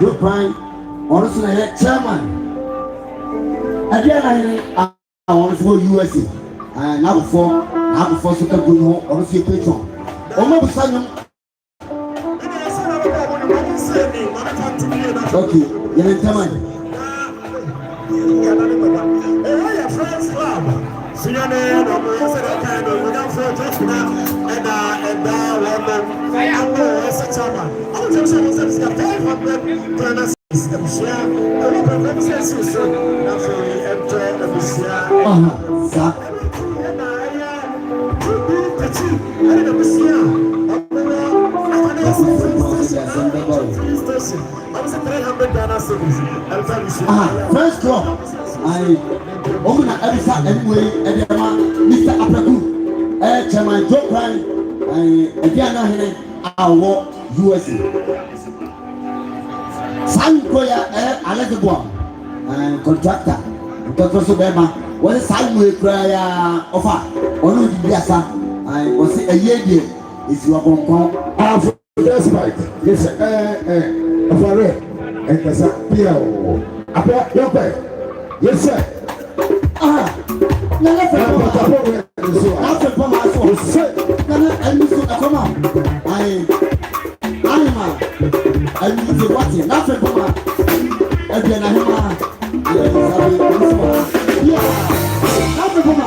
Joe Prime, honestly, chairman. Again, I want to go USA. And now for so can go honestly patron. Almost Simon. Okay, you're in time. Friends Club. Siane, no, we said that kind of we got for just now, and I know as a chairman. I was just saying that it's got 500 planners. Share, I will prevent sense so now for we enter the share. Zach. First club. I open every Saturday anyway, and Mr. Apraku, Chairman Joe Prime, Diana Hene, our USA. Sankoya, Alexander, contractor, Dr. Sobema, what is Sanway cry offer? Only Biasa, I was a year is your bonbon. Despite yes, Afare, and Casapia, Apa, Yope. Yes, sir. Never after Poma, say, I miss a comma. I miss the watching, nothing Poma. Again, yeah, nothing Poma.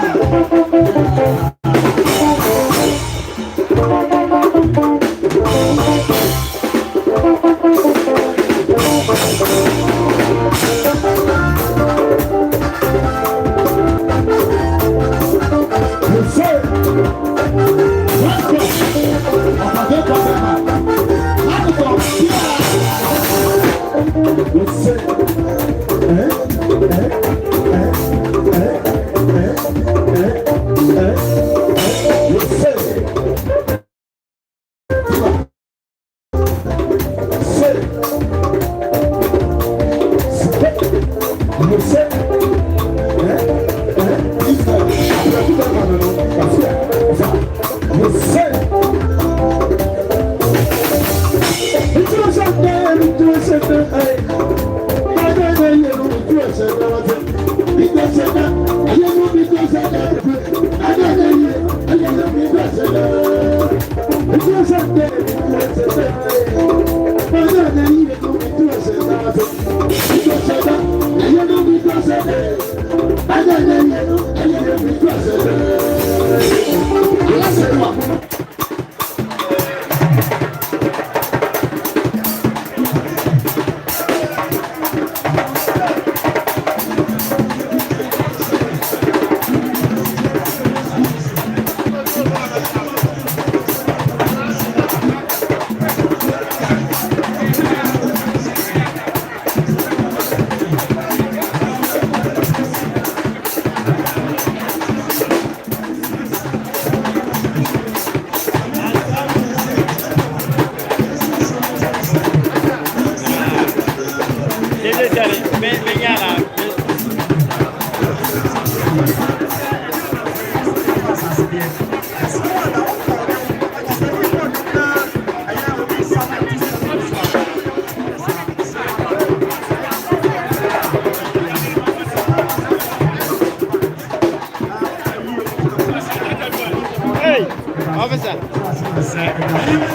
Officer.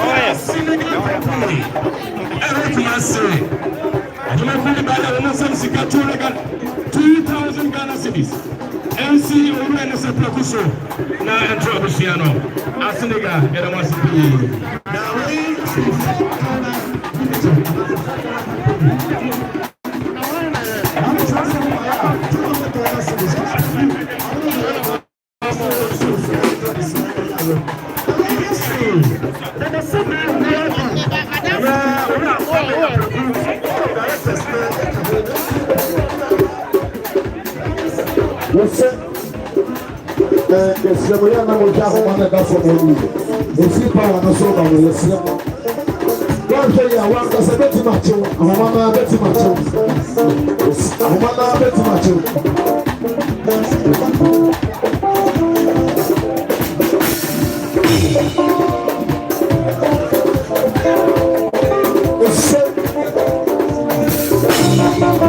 Oh yes. I don't know if anybody 2,000 Ghana cedis. MC Owen is a Placuso. Now enter Oceano. Asiniga, get a must be. Yes, we are not going to have one of us for you. If you power no so by the Islam. One day, I want us a better match. I want a better match. I want a better match. I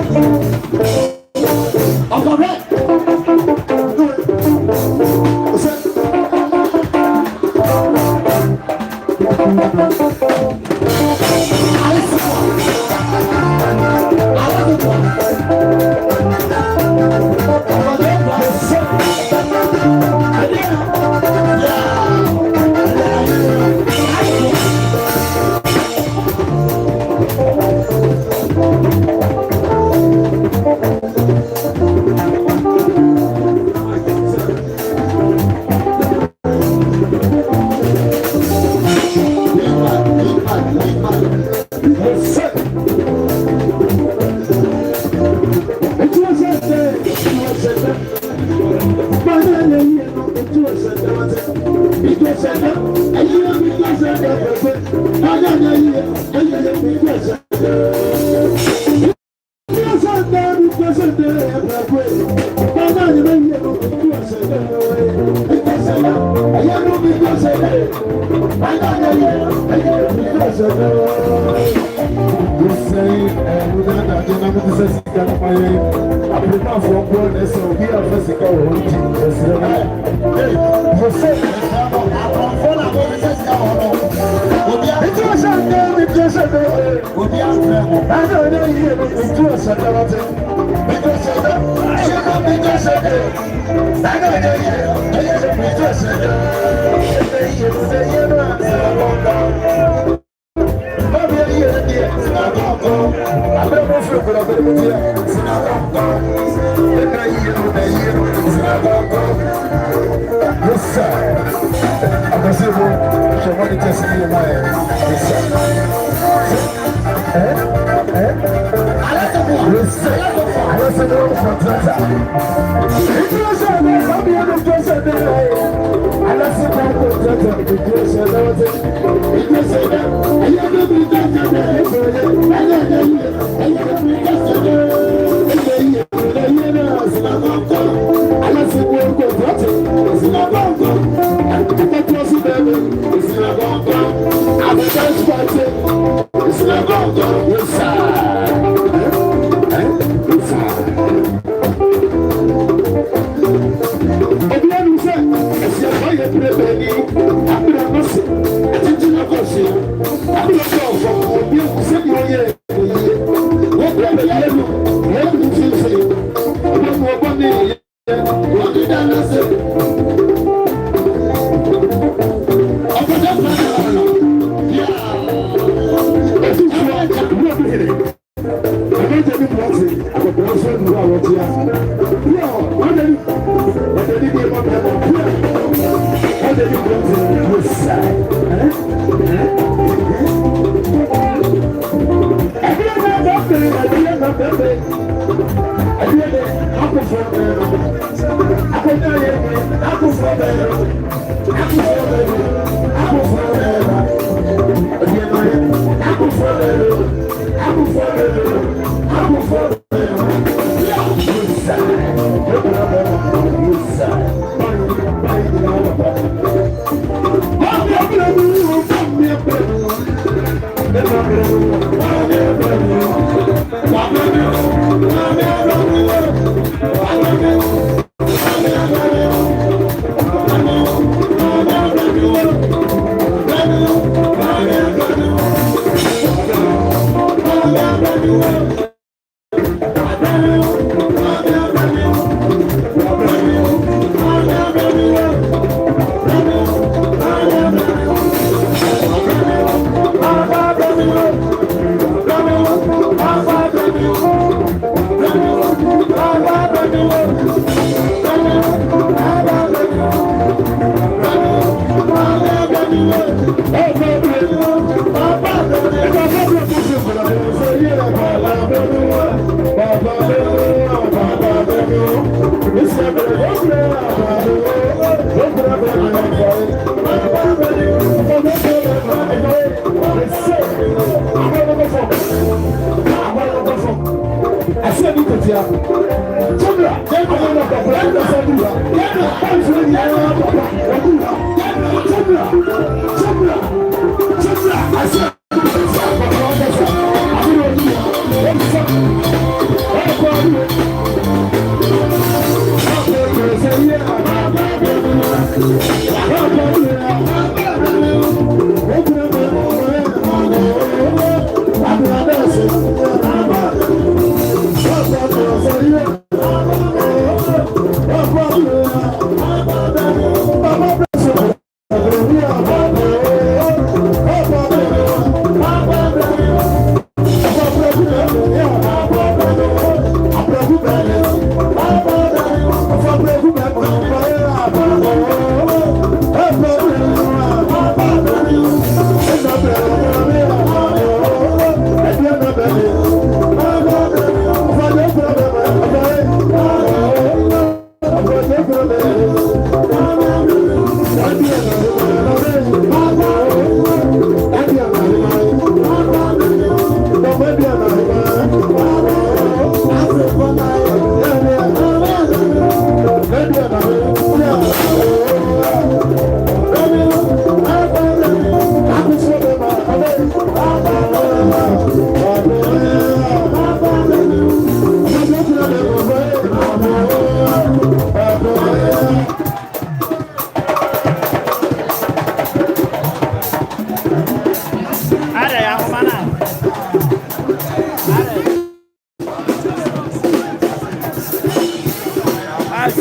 said,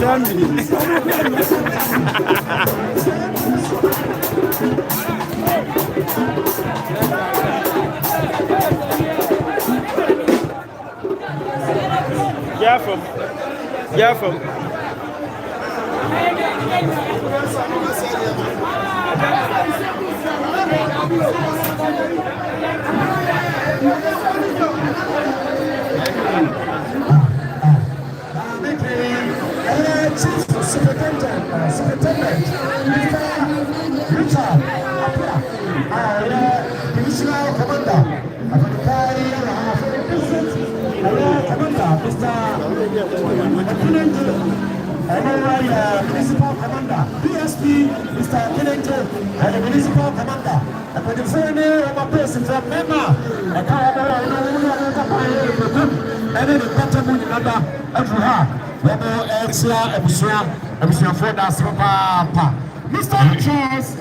Careful. Municipal Commander, PSP, Mr. Kennedy, and the Municipal Commander, and the friend of a person from Mema, and then the better moon number of her, Remo Exia, and for that Papa. Mr. Charles,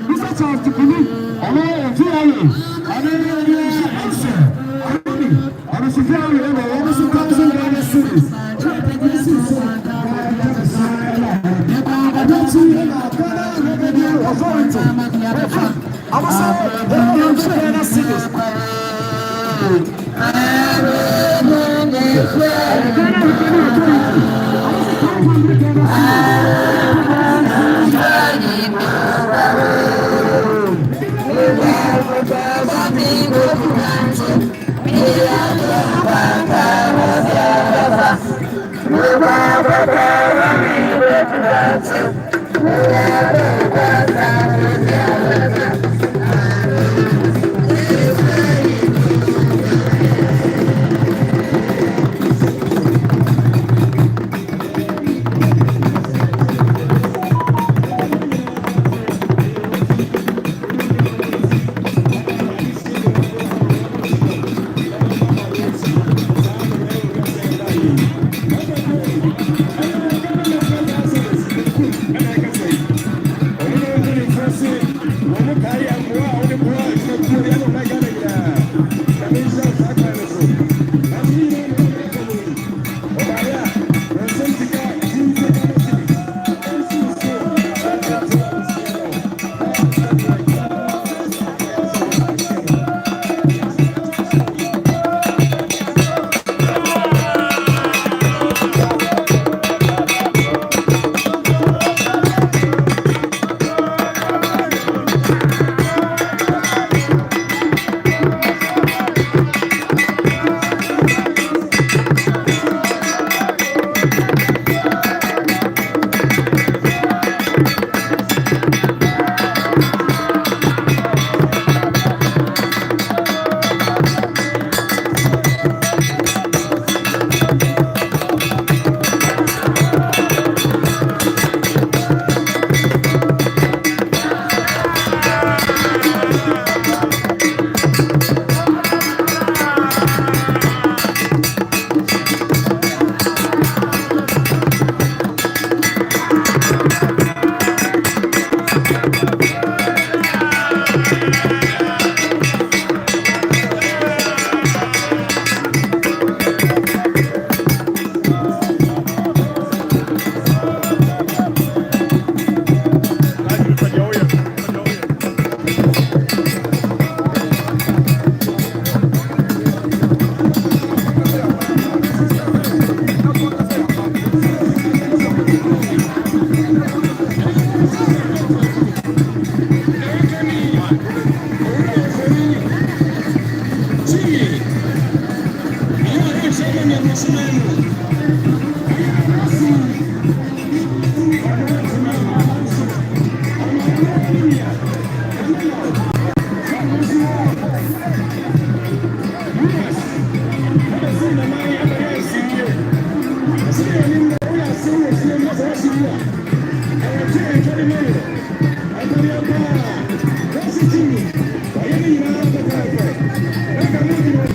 Mr. Charles, to come in, and Thank you.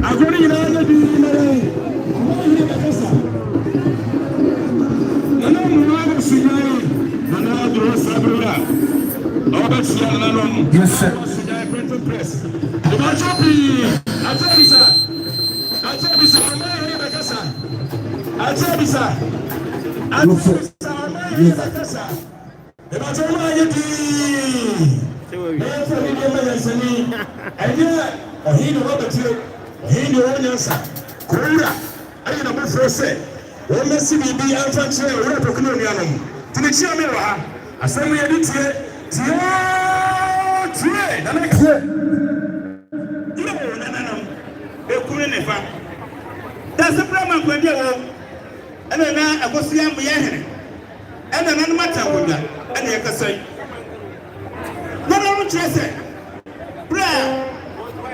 agora irá na vida não não senhor não do sabra ora se ela não press o chopi atabisa mama bekasa atabisa ɛna nanu mata konya ɛna yɛkasa nanu kyerɛ bra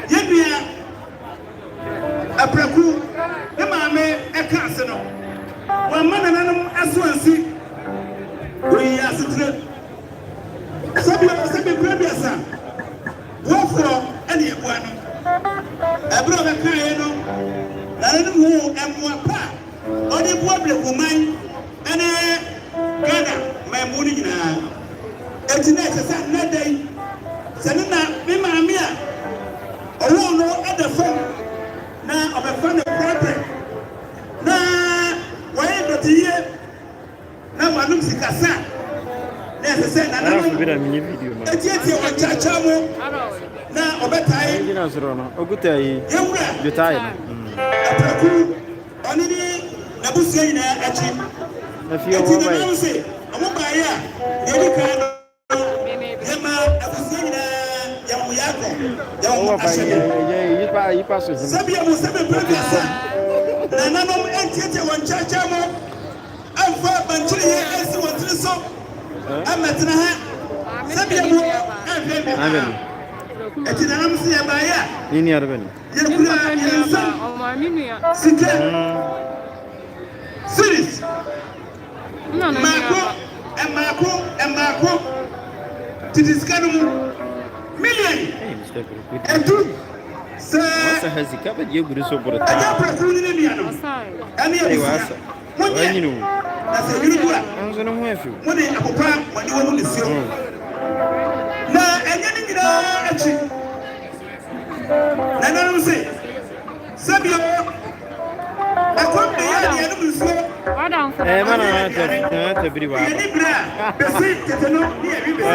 yɛnua apraku ne maame ɛka ase no wɔama nananum aso ansi wɔyi asetire sɛbi kura bi asa wɔfoɔ ɛna yɛboa no ɛberɛ ɔbɛka yɛ no nananum hu ɛmmoa pa ɔde boa blekuman ɛne Ghana, my money now. It's not a Saturday. Sanina, me mamma. Oh, no other phone. Now, of a fun problem. Now, why not here? Now, I look at Casa. There's a set another video. It's yet your chachamo. Now, of a time. You know, a good day. You're tired. Only Nabusia actually. If you want to say, I'm a buyer, you can Marco, to discuss million and two. Sir, has he covered you with so good a time? And when you know, that's a good one. I'm going to have you. When you want to see you. Now, and then you know, actually, and I don't say, Sabio, I come the animal slow.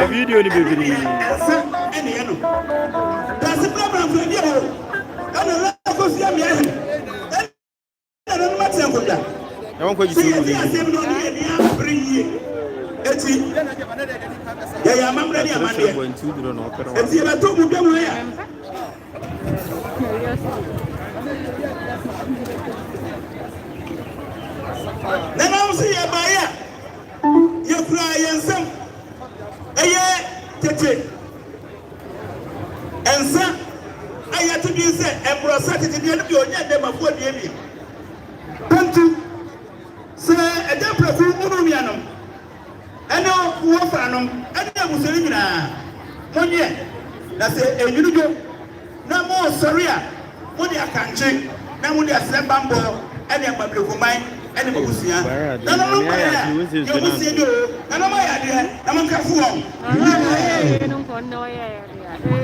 Video ni bibiri. That's the problem for you. Ana la ko si ami ahe. Ana no mate akoda. E won ko ji si ni. Eti. Ya mamre ni amande. Eti ba to mu demu ya. Nana usi ya baya ya kura yansam eye tete ensa aya to bi se embrosa tete bi no bi onya dem afo die bi tantu se eda prafu unu mi anom ene wo fa anom ene abusori nyina monye na se enyunujo na mo soria mo di akanche na mo di asembambo ene agbablekoman ene mabusia na no no ya yo busia do na no ya de na man kafu won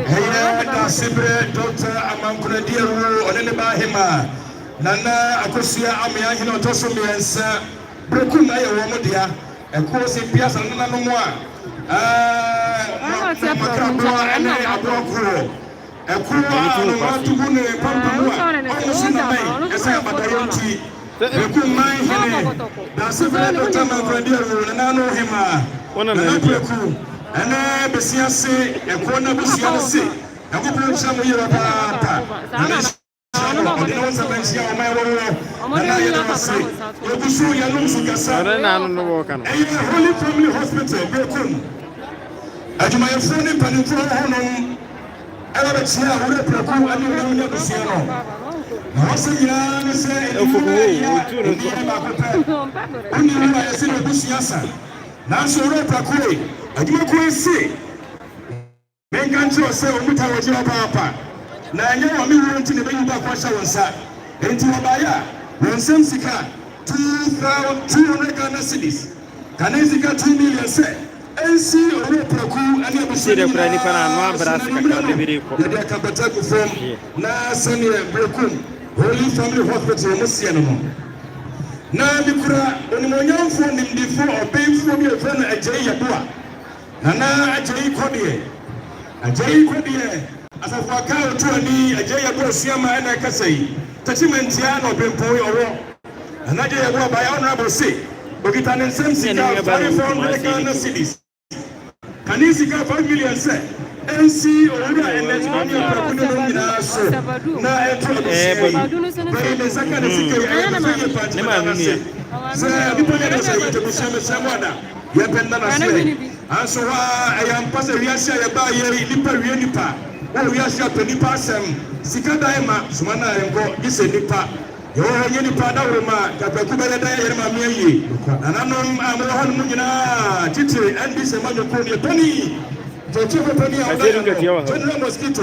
hey na sibre Dr. Amankura Diaru onene ba hema nana akosia amia hina toso miensa breku na ye wo mo dia eko se piasa nana no mo makabwa ene abokuro eko anu matubu ne pampawa o so na mai esa badayonti Eku mai hene na sefere Dr. Amankura Diaru nana no hema ona na eku ene besiase eko na besiase eko production mo yera pa na odino sabensia o mai woro na yera mase obusu ya no msukasa na no wo kan Holy Family Hospital Bekum ajuma yefuni panifo honom ela be tia hore preku ani no nya besia no Masa ya ni se oni ma ya se no busiasa na so ro prakue aduma ko ese menga ncho se omuta waje papa na nyɛ wa me wo nti ne bɛyi ba kwa sha wonsa enti wabaya wonsem sika 200 Ghana cedis kana sika 2 million sɛ ensi ore praku ani abusu de kura ni pana no abra sika ka de biri ko de ka bata ku fam na sane brekum Holy Family Hospital mo sie no na mi kura onimonyamfo nimdifo obemfo bi efa na agye yeboa na agye kodie asafo aka otu ani agye yeboa siama na kasai tachimentia no bempo yowo na agye yeboa ba ya honorable say ogita ne nsem sika 500 Ghana cedis kanisika 5 million say NC owura electronic prakuno na so na bari ne saka ne sika ya na party na se sɛ nipa ne na sɛ yɛte busia ada yɛpɛnda na se anso ha ayampa sɛ wiase ayɛba yɛri nipa wie nipa wo wiase apɛ nipa asɛm sika dan ma soma na yɛnkɔ gye sɛ nipa yɛwɔ yɛ nipa daworo ma kapaku bɛyɛ dan yɛre ma meɛyie nananom a mowɔ hɔ no mu nyinaa titiri ɛndi sɛ manyɔkɔ ne pani tɔkyi fo pani a wodayɛ general mosquito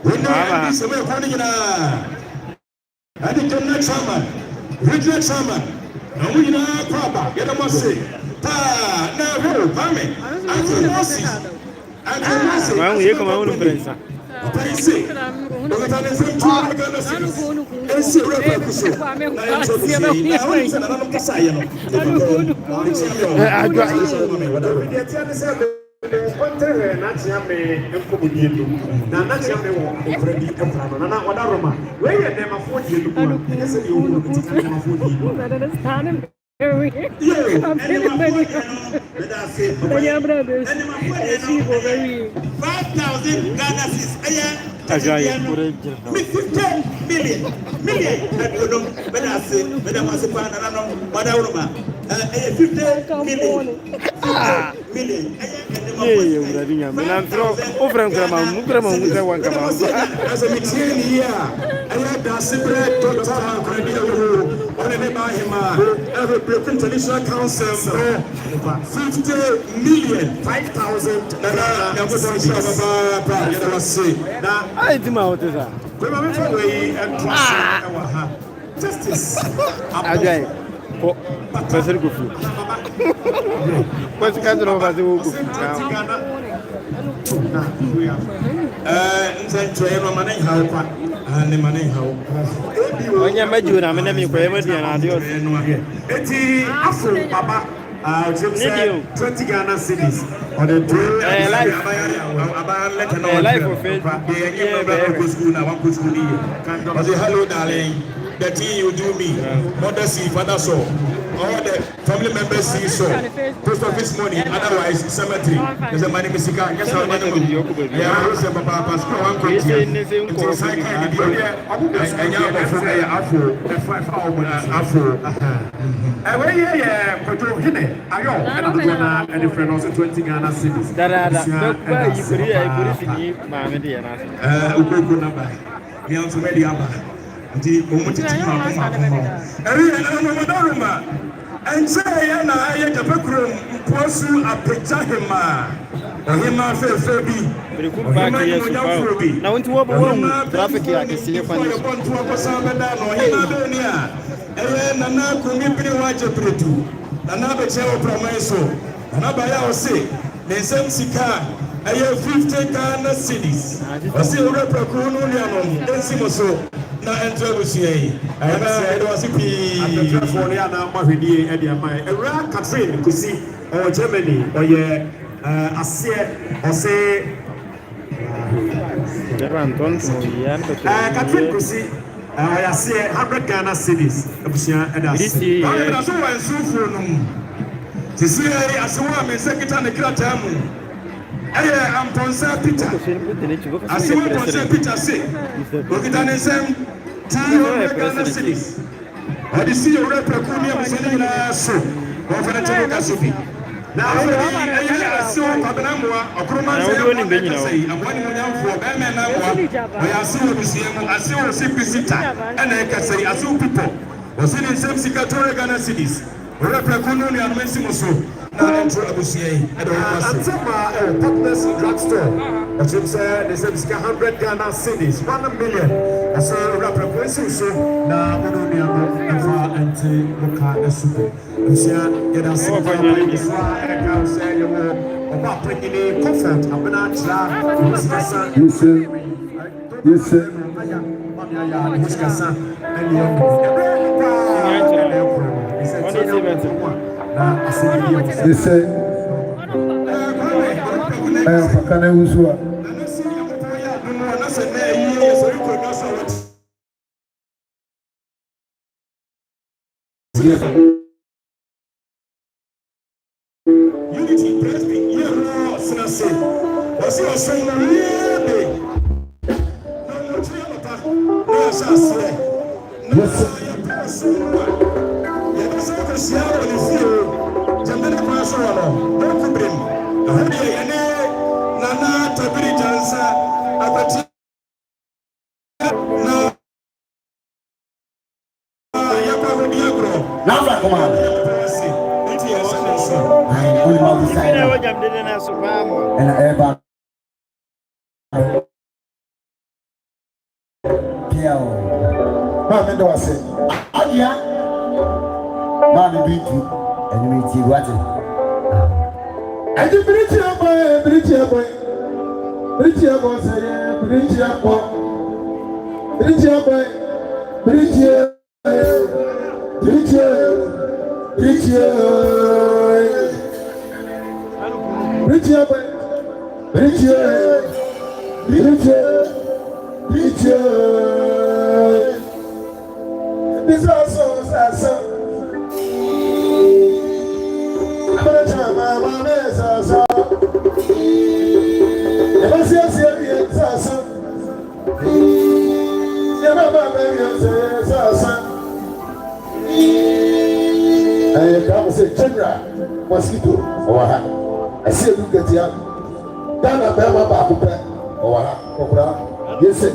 wone ɛndi sɛ mɛyɛkɔ no nyinaa ɛde general chairman regional chairman amu nyinaa kɔ aba yɛda mo ase paa na ho pame antomosi ma wo ye kama wo no prensa ɔpɛnse ɔgata ne nsɛm tuo Ghana cedis ɛnsi ewura kuso na yɛntɔbisi na wɔn sɛ nana no kasa yɛ no Kontere na chiame enkomunye lu na na chiame wo obredi emprano na wada roma we ye dem afodi lu kwa ese ye wo ti kan dem afodi lu na na stand very I'm feeling very good ya brothers she go very 5,000 Ghana cedis ajaye kure 50 million ekodom beda mase pa na no wada roma 50 million ye bradi nya menan tro o franco ma mu kra ma mu kra wan kama as a meeting here I da separate total credit on the by him every international council 50 million 5,000 na go don say baba ya da say na ai ti ma hoteza ko ma me for we and trust e wa ha justice ajaye ko passer go fu mas ka no va se go fu nzantroye no manen hawo kwa ne manen hawo onya maju na me na mi ko e madu na ade o eti afro baba 20 Ghana cedis on the day life of faith hello darling the thing you do me mother see father saw all the family members see so post office money otherwise cemetery there's a money misika guess how money yeah I say papa pastor one country it's like afro we yeah control hine ayo na any friend also 20 Ghana cedis dada dokwa iburi fini ma me de na ukoko na ba mi anso me di aba nti omutiti ma ko na madoruma ense ya na aye kapekuro mposu apecha hema ohima fefe bi biriku back yesu ba na wonti wo traffic ya kesi fa ni so ko sa beda no ohima be ni a nana kumi biri waje pretu nana be che wo promise nana ba ya o se ne nsem sika aye 50 Ghana cedis o se ore praku no ni anom ensi mo so na entrobusia yi ayana edo asipi atrafo ne ana mahwedie e dia mai ewra Catherine kusi o Germany o ye asie o se Anton yan ko Catherine kusi o ya se 100 Ghana cedis abusia e da se ayana so wan sufuru no sisi ai asewa me sekita ne krata mu aye amponsa Peter asewa amponsa Peter se okita ne sem 200 Ghana cedis odi si ore prakuni abusani na so o fere tebo kasubi na aye asewa kwabenamwa okroma se sei amwani munyamfo be me na wa o ya asewa bisiemu asewa se pisita ena e kasei asewa people osini sem sika 200 Ghana cedis ore prakuni ni anmensi muso na entro abusia yi edo wase Atema Partners Drugstore Jim said they said 100 Ghana cedis, 1 million. I saw representation so now we don't need to far anti local super. You see, get us some fire in this one. I can say you will about bringing in comfort. I'm not sure. Yes, sir. Unity Presby, yeah, Sinase. Was he saying, no, Mami do ase. Adia. Mami bitu. Enemy ti wati. Adi bridge boy. Bridge boy say bridge boy. Bridge boy. Bridge this also so. I'm gonna try my so. Never see us here so. Never baby so. I come say general mosquito owaha. I see you get here. Dana bema ba ko pe owaha. Okura. Yes sir.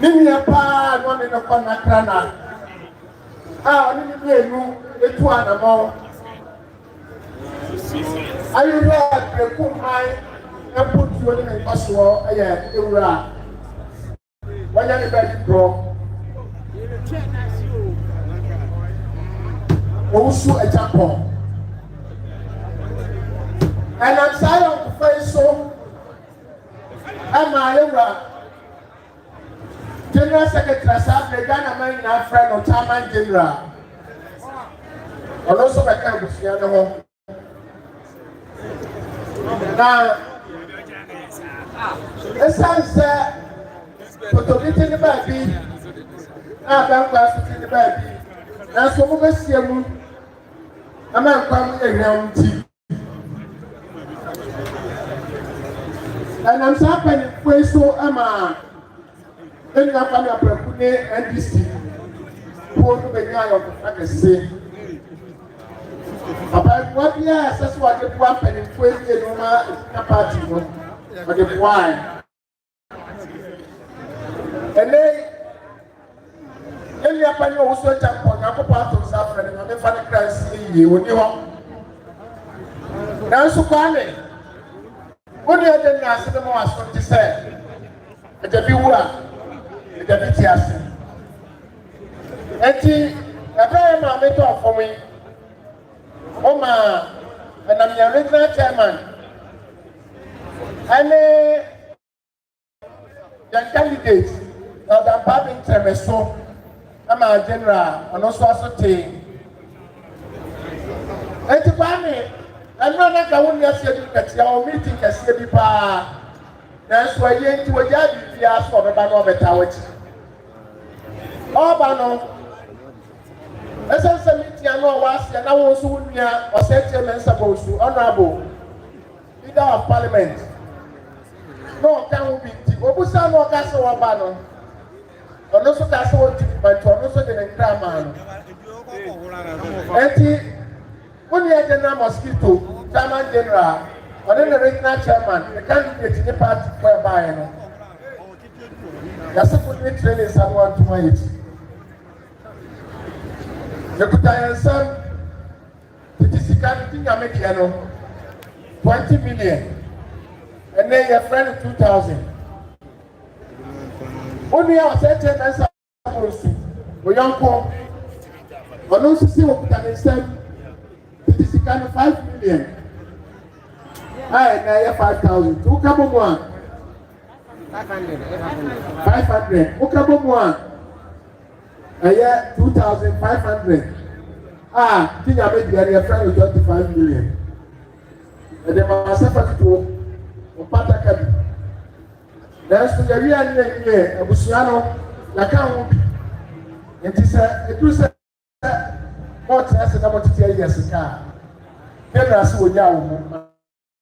Mimi hapa none no kwa nakrana. Oni ni enu etu anamo. Ayura preku mai eputu oni na ipaso aya ewura. Wanya ni bedi pro. Osu ejapo. And I'm sorry on the face so I'm a General Secretary Sabre Ghana man na friend of Chairman General. And also my kind of Siano. Now, the son said, put a bit in the baby. Now, I'm going to the baby. Now, so much see you. I'm not coming around tea. And I'm sorry for so ama. Any of them are preparing NDC. Who do the guy of the fact say? About what years? That's what the one penny for the Roma party. But the why? And they. Any of them also jump on a part of suffering and the funny crisis in you. Now, so funny. Only I didn't ask them what to say. It's a viewer, it's a bit yes. And a very moment for me. Oh, ma, and I'm your original chairman. And the candidate, the Babin Tremeso, I'm a general, and also a team. And to buy I'm not going to say your meeting can see me. That's why you ain't to a yard if you ask for the banner of a tower. Oh, Bano. As I said, I know was and I was soon near or set him and supposed to honorable leader of parliament. No, can we be Obusa no Castle or Bano? Or no, so Castle, but also the Kraman. When you had the mosquito, Chairman General, or then the regional chairman, the candidate in the party whereby that's a good training someone to my age. The good son, it is the kind of thing I make 20 million, and then your friend 2,000. Only I was saying, that's supposed to. We young poor, but also see what can say. It is the kind of 5 million. I have 5,000. Who come on one? 500. Who come on one? I have 2,500. Ah, think I made the friend with 25 million. And then my second to Patakabi. There's to the real name, a Busiano, Lacan. It is a what has the number to tell you as a car? Then I saw you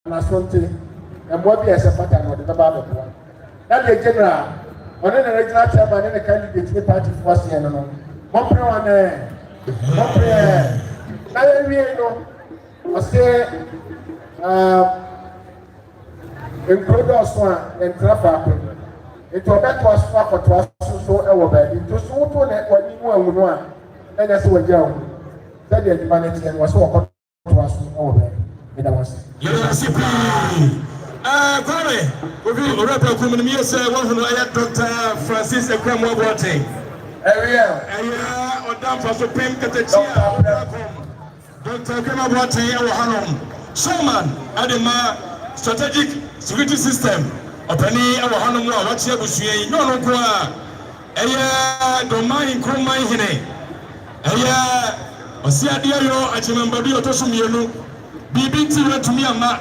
and I saw and what be as a pattern or the Baba one. That the general, or then the regular chairman and the candidate to the party for us, and one prayer on there. One prayer. Now, we know, I say, include us one and traffic. It will bet was for us so over. It was so to let what you want, and that's what you that the humanity and was walking to us over. It was. Yes, Kwame, we will come here, sir. One who I Dr. Francis Ekremo Boateng. Area or down for Supreme Category. Dr. Ekremo Boateng, our Hanom. Showman, Adema, strategic security system. Openi, our Hanom, what's your bush? No, Area, Domain, Kromai Hine. Area. Osiadia yo achimambadi otosumienu bibiti wetu mi ama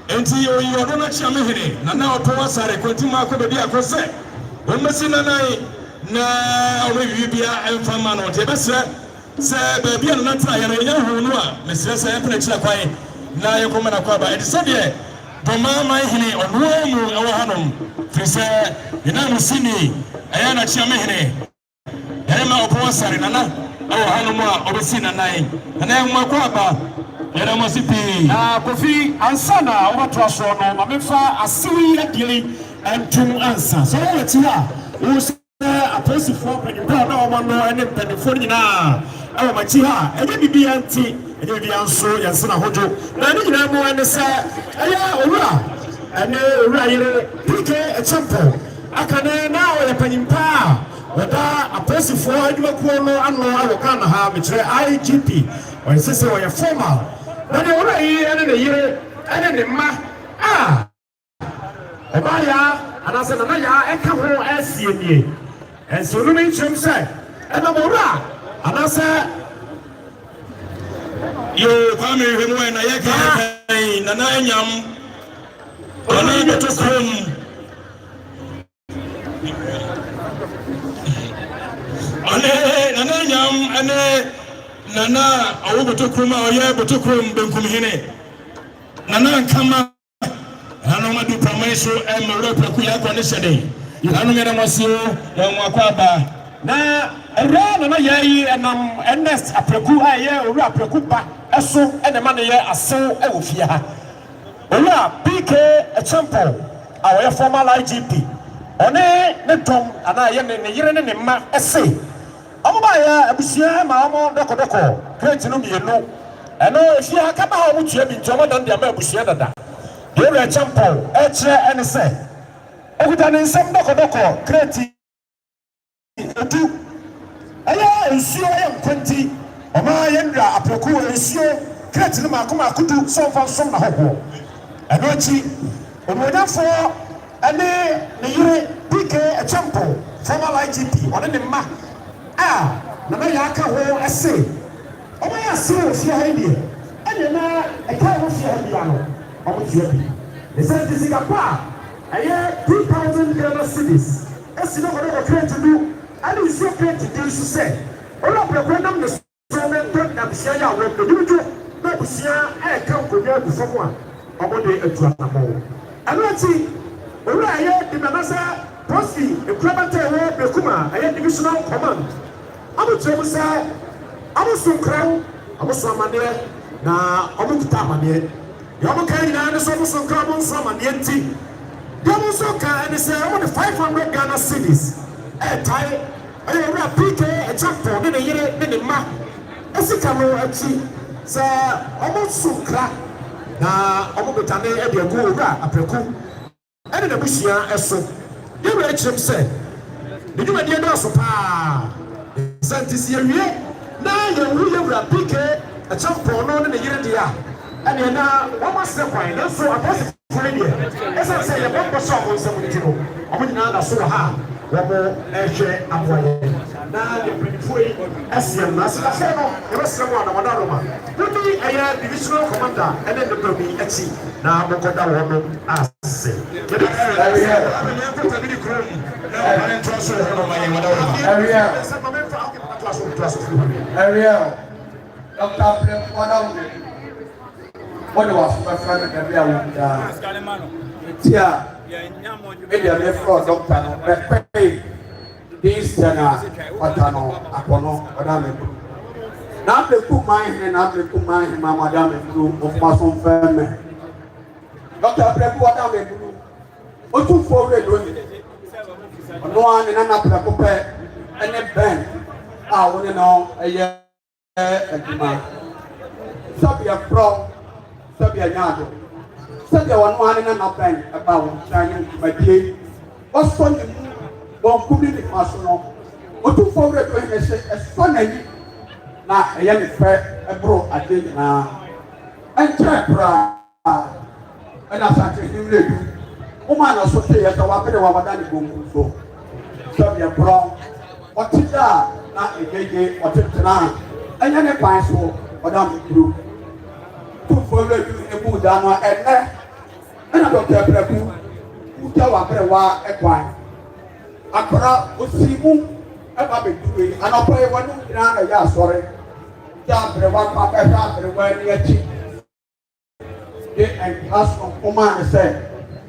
enti yo yodo na chiamehene na na otowa sare kwenti mako bedi akose wonmesi na nai na owe bibia emfama no tebesre se bebia na tra ya na hunu a mesre se empene chira kwai na yekoma na kwaba enti se de doma mai hene onwo mu ewo hanom fise ina musini aya na chiamehene Erema opo sare nana awo hanumu a obesi nanai na enwa kwaba erema sipi Kofi ansana watu aso no mamefa asiwi adili ɛntom ansa so wɔwɔ ti a wo sɛ apolisifoɔ mpanyinfoɔ na wɔn no ne mpanyinfoɔ nyinaa ɛwɔ m'akyi ha ɛnyɛ biribi anti ɛnyɛ biribi anso yɛnsa na hodwo na ne nyinaa mu ɛne sɛ ɛyɛ owura ɛne owura yere PK Akyempo aka ne na ɔyɛ panyinpa a wɔda apolisifoɔ adwumakuo no ano awɔ Ghana ha mekyerɛ IGP ɔyɛ sɛ ɔyɛ formal na ne owura yi ɛne ne yere ɛne ne mma a ɛbaaya anasɛ nana ya ɛka ho ɛsie nie ɛnso no ne nkyerɛm sɛ ɛnam owura anasɛ yo kwame hwemu na yɛ kan nana anyam ɔne bɛto kurom ɔne nana anyam ɛne nana ɔwɔ bɛto kurom a ɔyɛ bɛto kurom benkum hene nana nkama Hano madu pramaiso emre preku yakwa ne sede. Hano mera masio ya mwakwa ba. Na era na yai enam ns apreku aye owura apreku ba eso ene ma ne ye asew e wo fie ha. Owura PK Akyempo awoye formal IGP. One ne tom ana ye ne yire ne mma ese. Omo ba ya abusia ma omo dokodoko crate no mienu. Eno fie ha ka ba ha omo tua bi ntomo dan dia ma abusia dada. Owura Akyempo ekyere ene se okuta ne nsem dokodoko crate edu aya nsuo ya nkwanti ọma yendra apreku nsuo crate ne makoma akudu sonfa som na hoho eno achi omodafo ene ne yire PK Akyempo formal IGP one ne ma na me ya aka ho ese ọma ya se ofie ha die ene na eka ho ofie ha dia no ọmo tie bi the scientific apa aye 2000 Ghana cedis esi no go crate do and you see great to do say all of the random the instrument that bisia ya we do na bisia e kan ko ya bu fofo a obode atuanamo anati owura aye de na sa posti e krabata e bekuma aye divisional command abutu say abusu kran abusu amane na obukuta amane ya mo kan na ne so abusu kran mo so amane nti ya mo so kan ne say o de 500 Ghana cedis tai owura PK Akyempo ne yire ne ma esika no achi se omo sukra na omo betane e de go owura apreku ene na busia eso de wura kyerem se de dwuma de do so pa santisi awie na ye wu ye owura PK Akyempo no ne yire dia ene na omo se kwan na so aposi fure dia esa se ye bombo so omo se mu tino omo nyina na so ha wabo ehwe aboye na de predifoi asem na se afa no e resem wa na wadaroma tudi aya divisional commander ene de dobi achi na mokoda wo no ase area Dr. Prem what was my friend Tia media me for doctor no me pay this na patano akono madame na be ku man ma madame ku of mason femme doctor Prem madame ku o tu for we do no an na na Prem pe ene ben a woni no eye aduma sabia pro sabia nyaado sabia wonu an na na ben eba wo tanye madie oso ni bon kubli ni maso no o tu for we do ene se so na yi na eye ni fe ebro ade na entra pra ena sa te ni le du o ma na so te ya ka wa pede wa wada ni gonku so sabia pro o ti da na ejeje o ti tena enya ne kwan so odam kru tu fole du ebu da no ene ena Dr. Prem uta wa pre wa ekwan akra osimu eba be duwe anopo e wonu ina na ya sore ya pre wa pa ka ta pre wa ni achi de en class of command say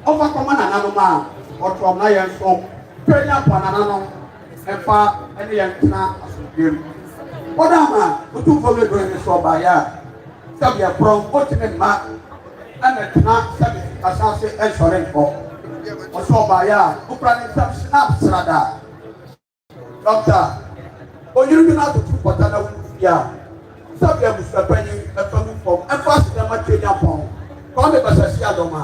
o fa command na no ma o to na yen so prenya pa na no efa ene yen tena asubiem odama otu fole do ni so ba ya sabia pro otime ma ana tena sabi asase en sore ko ọsọ baya okura ne nsam snap srada doctor oyiri bi na atutu pɔtɔ na wufi a sabi abusuapanyi ɛfɛ mu fɔm ɛfɛ asinama twenya pɔn kɔmi basasi adɔma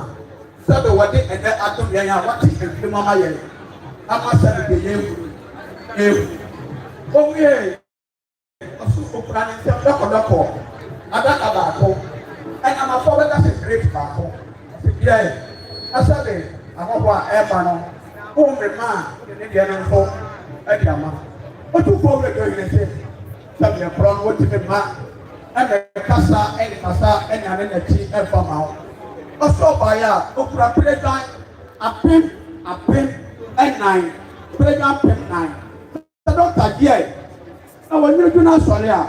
sabi wɔde ɛnɛ atom yɛn a wɔte efiri mu ama yɛn ama sabi de yɛn ewu ohun yɛ ɔso okura ne nsam dɔkɔdɔkɔ adaka baako ɛnamafɔ bɛka sɛ kreti baako yɛ asabi ahɔhɔ a ɛɛba no ohun mi maa ne deɛ no nso ɛdi ama otu fɔ wɛrɛ dɔ yɛrɛ sɛ sabi ɛkorɔ no wɔti mi ma ɛna kasa ɛna kasa ɛna ne n'akyi ɛfa ma wo ɔsɔ ɔbaayɛ a okura peredan apem ɛnan peredan apem nan sɛ dɔkta diɛ na wɔn nyere dwena asɔre a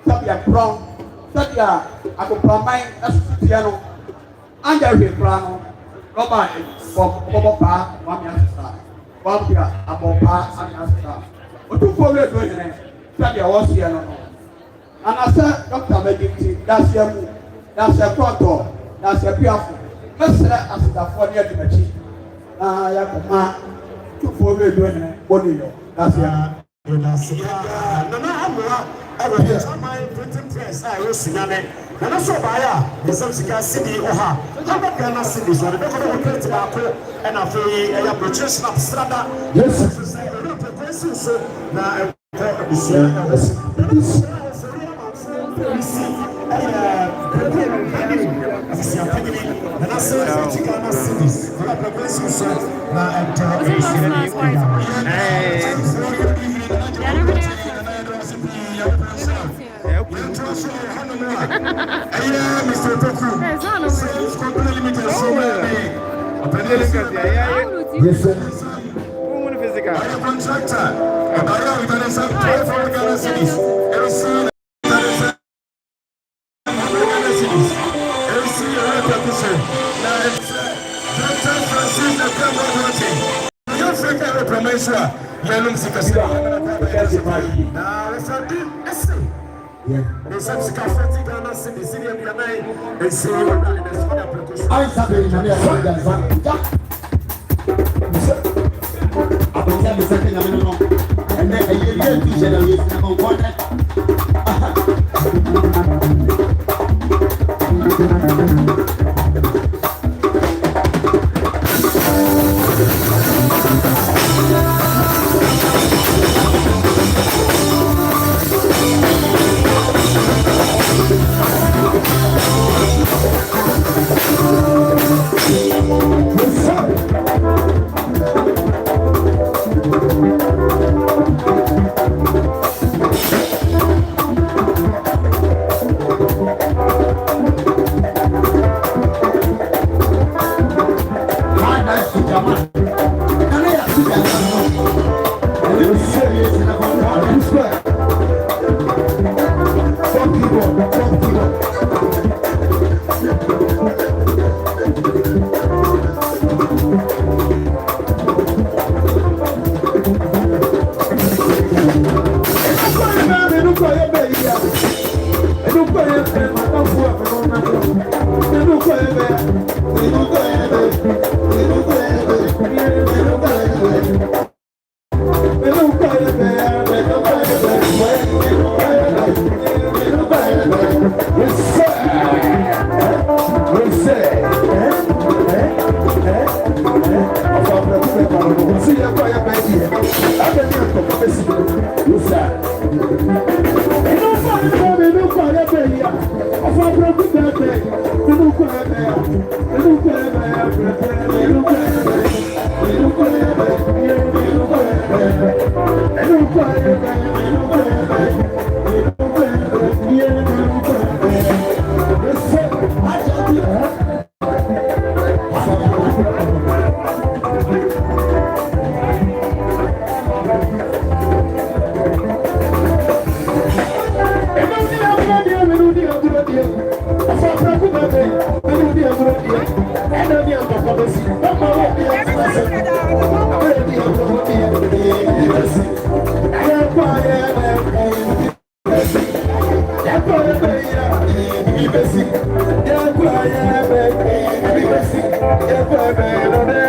sabi ɛkorɔ sɛbi a agopraman ɛsoso tiɛ no anya hwɛ kura no rɔba bɔbɔ paa wami asesa wami abɔ paa wami asesa otu fɔ wɛrɛ dɔ yɛrɛ sɛbi ɛwɔ seɛ no no anasɛ dɔkta mɛdinti daseɛ mu daseɛ kɔntɔ daseɛ piafo mɛsrɛ asedafoɔ ne adumakyi na yɛkɔma tufoɔ wɛrɛ dɔ yɛrɛ bɔne yɔ daseɛ nana amoa ɛwɔ yɛ chairman printing press a ɛwɔ sinyane nana so ɔbaayɛ a yɛsɛm sika sidi ɔha aba ghana sidi so ɔde bɛkɔ ne kreti baako ɛna afei ɛyɛ aburokyire snap strada yɛsɛ ɛsi so na ɛkɔ abusua ɛwɔ polisi ɛyɛ asisiapɛnyini nana sɛ ɛti ghana sidi ɛna pɛpɛsi so na ɛtɔ abusua ne Mr. Toku, company limited so Yes, sir. Physical. I am contractor, and I am with some 12 Ghana cities. LC representative. Now, Dr. Francis Akamwati. You think I represent Yanum Sikasa? Now, if I did, listen. Nessas cafés Ghana City, City of Yanai, and see what I was. I sabi na me aso da za. Abota mi sake na me no. And then aye ye ti je na ye na mo konta. Yeah,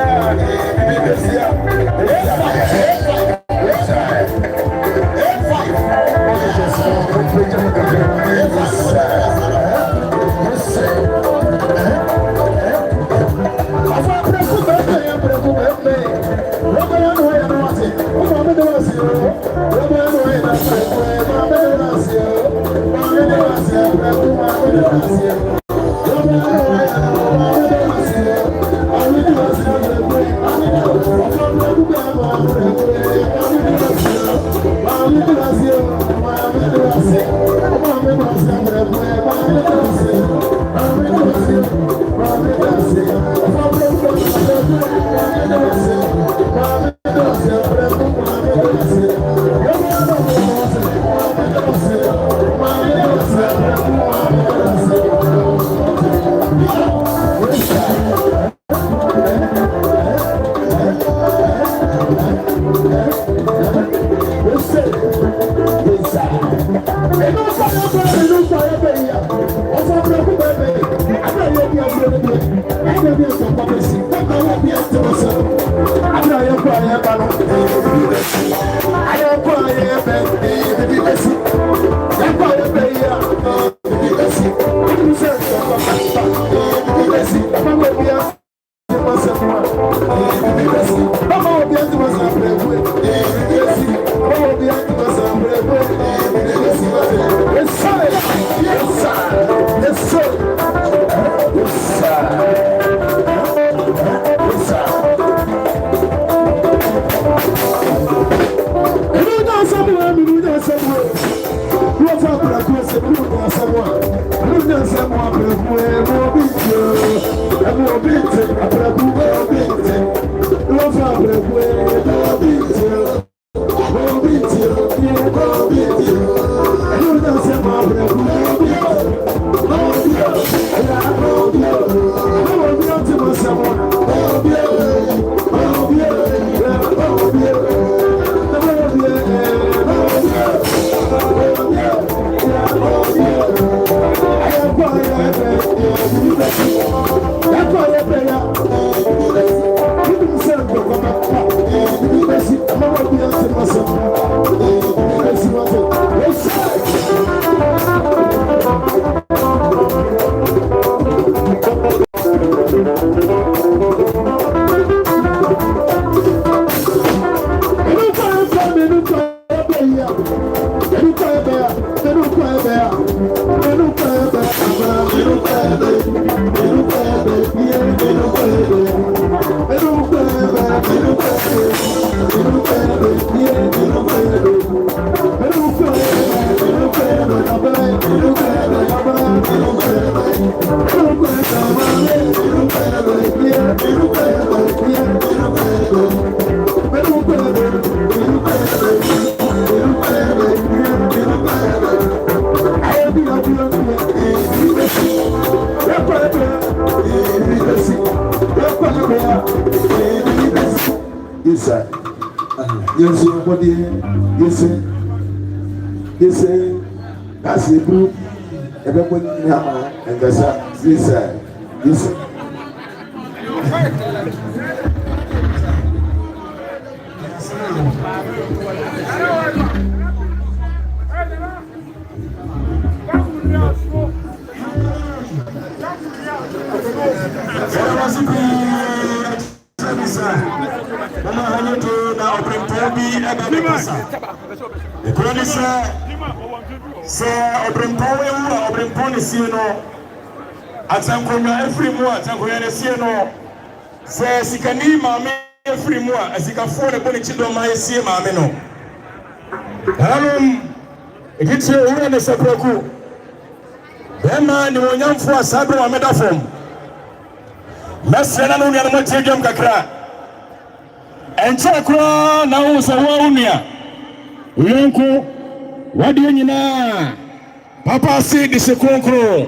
Papa said this konkro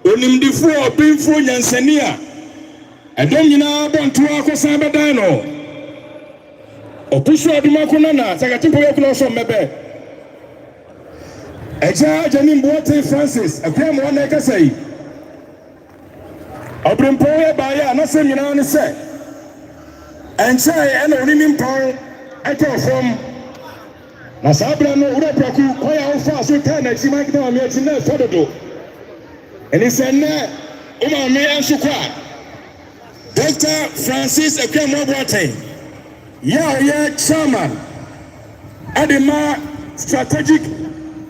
onimdifo obinfo nyansania adom nyina bonto akosan bedan no opusu aduma ko na sakatimpo yakuna so mebe eja Janin Boateng Francis akwam wona ekasai obrimpo e baaya na sem nyina ne se enchai ena oninim pon etofom na sabra no urapaku koya ofa so ta na chima kita me ati na fododo eni se na uma me anso kwa Dr. Francis Akwam Boateng ya chairman Edema strategic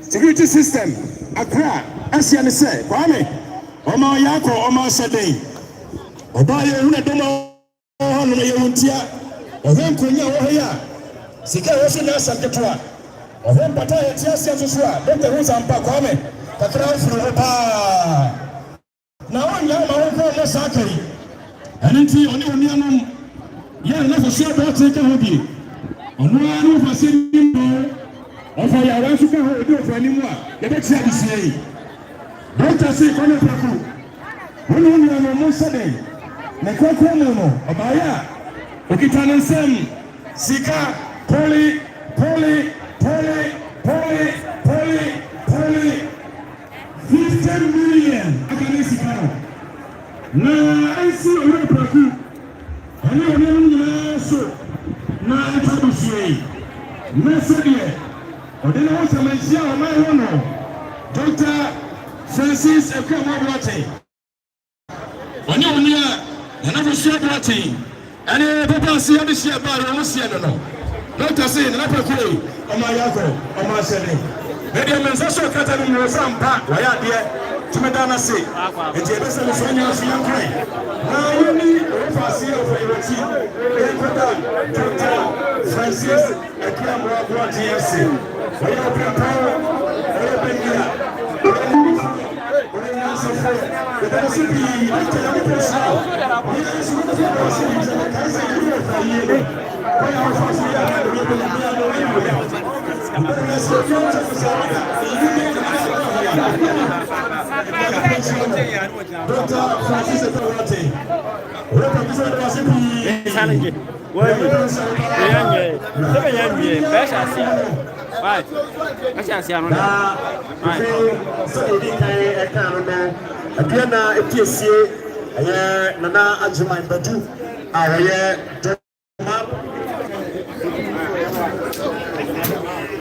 security system Accra Asian say Kwame Oma Yako Oma Sade Obaye Una Doma Hono Yewuntia Ohem Kunya Ohia Sika Hosi na Saketwa Ohem Pata Yetia Siasua Dr. Rosa Mpa Kwame Kakra Furu Pa Na wanya ma wonko na sakari Anenti oni onianum ya na for sure do take hobi Ono anu for senior Ofa ya wansu ka ho do for animu a ye be tia bisia yi Dr. say kono paku Ono onianum mo sade na kwakwa mu no obaya okitana nsem sika poli 15 million akane sika no na ansi ore praku ani oni nyina so na atabusie mesede odena ho samansia o mai hono Dr. Francis Ekwamabwate oni oni a na na so brate ani papa si ade sia ba ro no sia no Dr. say na praku o ma yako o ma sele Ede mensa so kata ni mo sampa wa ya de tumedana se eti ebe se so nya so yankrai na yoni o fa si o fa iroti e kota Dr. Francis Ekwamabwate TFC wa ya papa o ya bendia o ya nasa fa ede se bi ite ya ko sa o ya so ko fa si ni ka se ni o fa yi o ya fa si ya na o ya no Dr. Francis Ekwamabwate. Representative Wasipi. Challenge. Why? Nana Ajuma Badu,